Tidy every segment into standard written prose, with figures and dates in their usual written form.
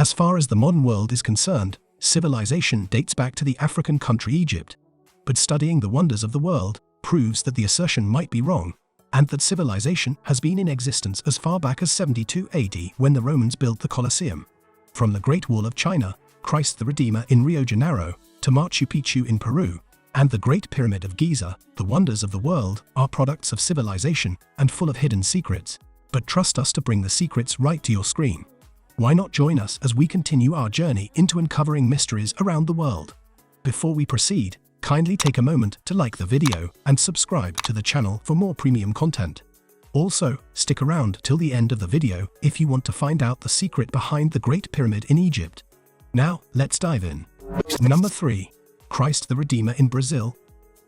As far as the modern world is concerned, civilization dates back to the African country Egypt. But studying the wonders of the world proves that the assertion might be wrong, and that civilization has been in existence as far back as 72 AD when the Romans built the Colosseum. From the Great Wall of China, Christ the Redeemer in Rio de Janeiro, to Machu Picchu in Peru, and the Great Pyramid of Giza, the wonders of the world are products of civilization and full of hidden secrets. But trust us to bring the secrets right to your screen. Why not join us as we continue our journey into uncovering mysteries around the world? Before we proceed, kindly take a moment to like the video and subscribe to the channel for more premium content. Also, stick around till the end of the video if you want to find out the secret behind the Great Pyramid in Egypt. Now, let's dive in. Number 3. Christ the Redeemer in Brazil.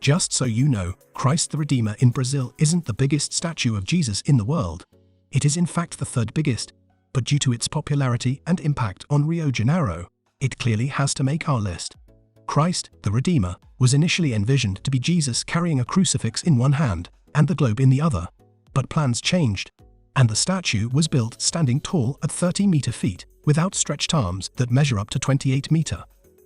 Just so you know, Christ the Redeemer in Brazil isn't the biggest statue of Jesus in the world. It is in fact the third biggest, but due to its popularity and impact on Rio de Janeiro, it clearly has to make our list. Christ, the Redeemer, was initially envisioned to be Jesus carrying a crucifix in one hand and the globe in the other, but plans changed, and the statue was built standing tall at 30 feet, with outstretched arms that measure up to 28 meters.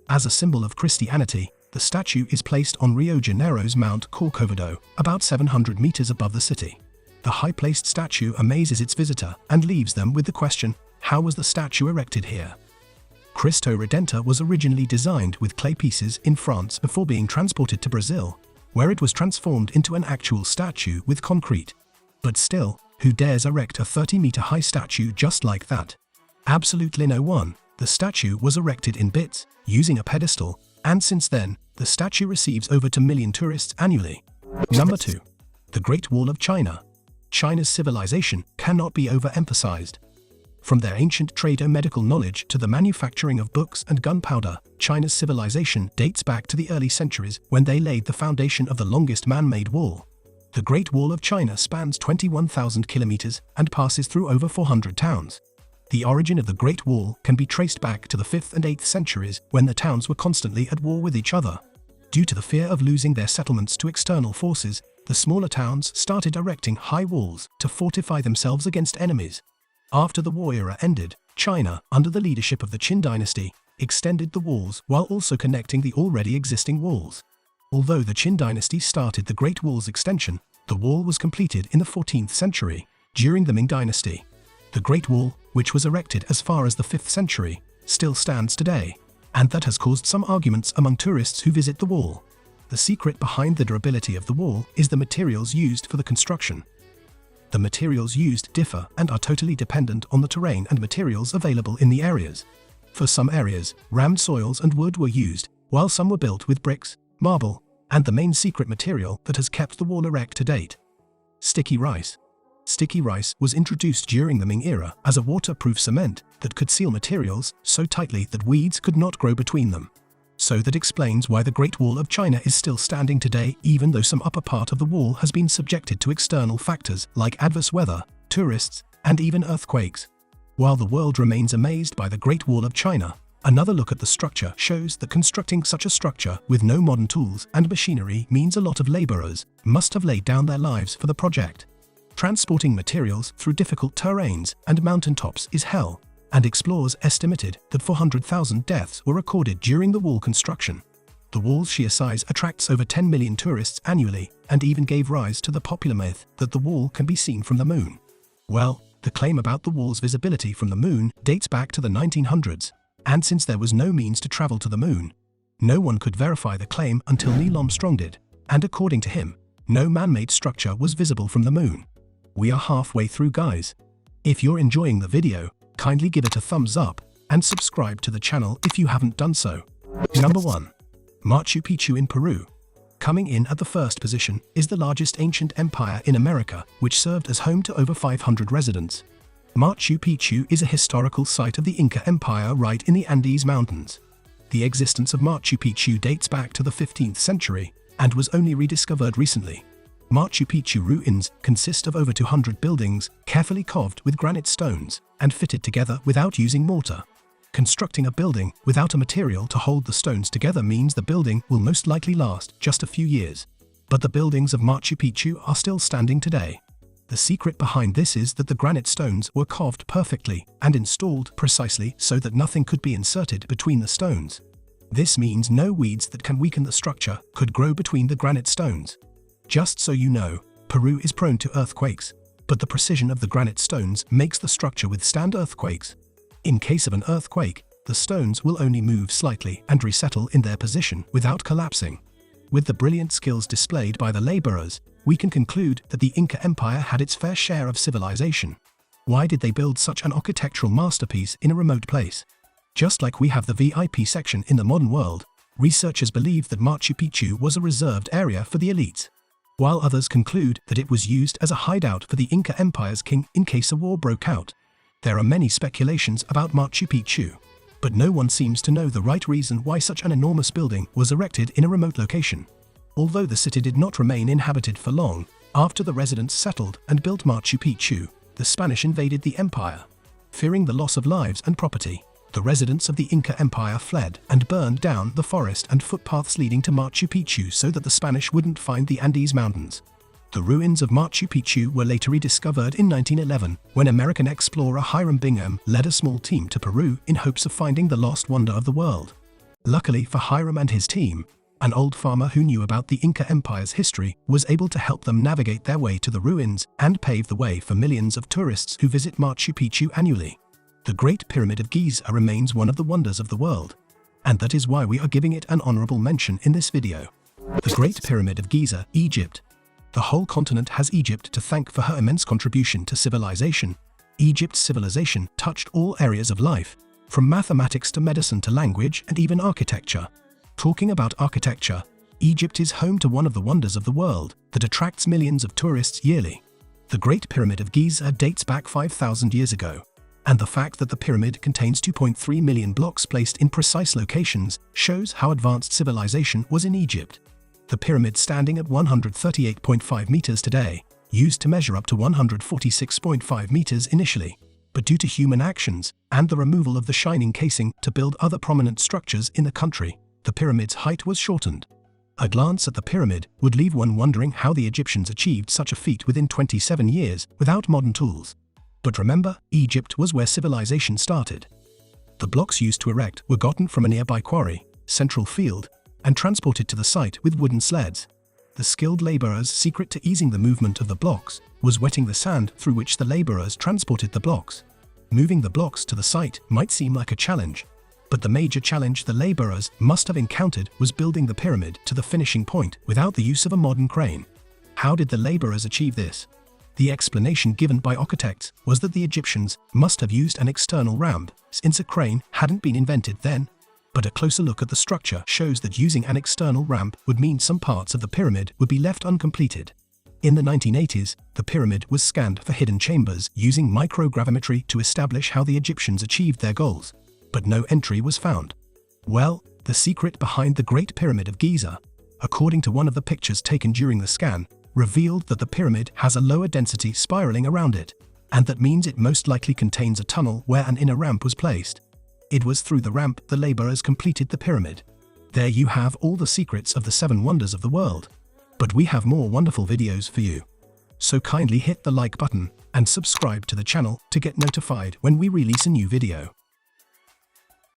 As a symbol of Christianity, the statue is placed on Rio de Janeiro's Mount Corcovado, about 700 meters above the city. The high-placed statue amazes its visitor and leaves them with the question, how was the statue erected here? Cristo Redentor was originally designed with clay pieces in France before being transported to Brazil, where it was transformed into an actual statue with concrete. But still, who dares erect a 30-meter-high statue just like that? Absolutely no one. The statue was erected in bits, using a pedestal, and since then, the statue receives over 2 million tourists annually. Number 2. The Great Wall of China. China's civilization cannot be overemphasized. From their ancient trado-medical knowledge to the manufacturing of books and gunpowder, China's civilization dates back to the early centuries when they laid the foundation of the longest man-made wall. The Great Wall of China spans 21,000 kilometers and passes through over 400 towns. The origin of the Great Wall can be traced back to the 5th and 8th centuries when the towns were constantly at war with each other. Due to the fear of losing their settlements to external forces, the smaller towns started erecting high walls to fortify themselves against enemies. After the war era ended, China, under the leadership of the Qin dynasty, extended the walls while also connecting the already existing walls. Although the Qin dynasty started the Great Wall's extension, the wall was completed in the 14th century, during the Ming dynasty. The Great Wall, which was erected as far as the 5th century, still stands today, and that has caused some arguments among tourists who visit the wall. The secret behind the durability of the wall is the materials used for the construction. The materials used differ and are totally dependent on the terrain and materials available in the areas. For some areas, rammed soils and wood were used, while some were built with bricks, marble, and the main secret material that has kept the wall erect to date: sticky rice. Sticky rice was introduced during the Ming era as a waterproof cement that could seal materials so tightly that weeds could not grow between them. So that explains why the Great Wall of China is still standing today, even though some upper part of the wall has been subjected to external factors like adverse weather, tourists, and even earthquakes. While the world remains amazed by the Great Wall of China, another look at the structure shows that constructing such a structure with no modern tools and machinery means a lot of laborers must have laid down their lives for the project. Transporting materials through difficult terrains and mountaintops is hell, and explorers estimated that 400,000 deaths were recorded during the wall construction. The wall's sheer size attracts over 10 million tourists annually and even gave rise to the popular myth that the wall can be seen from the moon. Well, the claim about the wall's visibility from the moon dates back to the 1900s, and since there was no means to travel to the moon, no one could verify the claim until Neil Armstrong did, and according to him, no man-made structure was visible from the moon. We are halfway through, guys. If you're enjoying the video, kindly give it a thumbs up and subscribe to the channel if you haven't done so. Number 1. Machu Picchu in Peru. Coming in at the first position is the largest ancient empire in America, which served as home to over 500 residents. Machu Picchu is a historical site of the Inca Empire right in the Andes Mountains. The existence of Machu Picchu dates back to the 15th century and was only rediscovered recently. Machu Picchu ruins consist of over 200 buildings carefully carved with granite stones and fitted together without using mortar. Constructing a building without a material to hold the stones together means the building will most likely last just a few years. But the buildings of Machu Picchu are still standing today. The secret behind this is that the granite stones were carved perfectly and installed precisely so that nothing could be inserted between the stones. This means no weeds that can weaken the structure could grow between the granite stones. Just so you know, Peru is prone to earthquakes, but the precision of the granite stones makes the structure withstand earthquakes. In case of an earthquake, the stones will only move slightly and resettle in their position without collapsing. With the brilliant skills displayed by the laborers, we can conclude that the Inca Empire had its fair share of civilization. Why did they build such an architectural masterpiece in a remote place? Just like we have the VIP section in the modern world, researchers believe that Machu Picchu was a reserved area for the elites, while others conclude that it was used as a hideout for the Inca Empire's king in case a war broke out. There are many speculations about Machu Picchu, but no one seems to know the right reason why such an enormous building was erected in a remote location. Although the city did not remain inhabited for long, after the residents settled and built Machu Picchu, the Spanish invaded the empire. Fearing the loss of lives and property, the residents of the Inca Empire fled and burned down the forest and footpaths leading to Machu Picchu so that the Spanish wouldn't find the Andes Mountains. The ruins of Machu Picchu were later rediscovered in 1911 when American explorer Hiram Bingham led a small team to Peru in hopes of finding the lost wonder of the world. Luckily for Hiram and his team, an old farmer who knew about the Inca Empire's history was able to help them navigate their way to the ruins and pave the way for millions of tourists who visit Machu Picchu annually. The Great Pyramid of Giza remains one of the wonders of the world, and that is why we are giving it an honorable mention in this video. The Great Pyramid of Giza, Egypt. The whole continent has Egypt to thank for her immense contribution to civilization. Egypt's civilization touched all areas of life, from mathematics to medicine to language and even architecture. Talking about architecture, Egypt is home to one of the wonders of the world that attracts millions of tourists yearly. The Great Pyramid of Giza dates back 5,000 years ago, and the fact that the pyramid contains 2.3 million blocks placed in precise locations shows how advanced civilization was in Egypt. The pyramid, standing at 138.5 meters today, used to measure up to 146.5 meters initially, but due to human actions and the removal of the shining casing to build other prominent structures in the country, the pyramid's height was shortened. A glance at the pyramid would leave one wondering how the Egyptians achieved such a feat within 27 years without modern tools. But remember, Egypt was where civilization started. The blocks used to erect were gotten from a nearby quarry, central field, and transported to the site with wooden sleds. The skilled laborers' secret to easing the movement of the blocks was wetting the sand through which the laborers transported the blocks. Moving the blocks to the site might seem like a challenge, but the major challenge the laborers must have encountered was building the pyramid to the finishing point without the use of a modern crane. How did the laborers achieve this? The explanation given by architects was that the Egyptians must have used an external ramp, since a crane hadn't been invented then. But a closer look at the structure shows that using an external ramp would mean some parts of the pyramid would be left uncompleted. In the 1980s, the pyramid was scanned for hidden chambers using microgravimetry to establish how the Egyptians achieved their goals. But no entry was found. Well, the secret behind the Great Pyramid of Giza, according to one of the pictures taken during the scan, revealed that the pyramid has a lower density spiraling around it, and that means it most likely contains a tunnel where an inner ramp was placed. It was through the ramp the laborers completed the pyramid. There you have all the secrets of the 7 wonders of the world. But we have more wonderful videos for you. So kindly hit the like button and subscribe to the channel to get notified when we release a new video.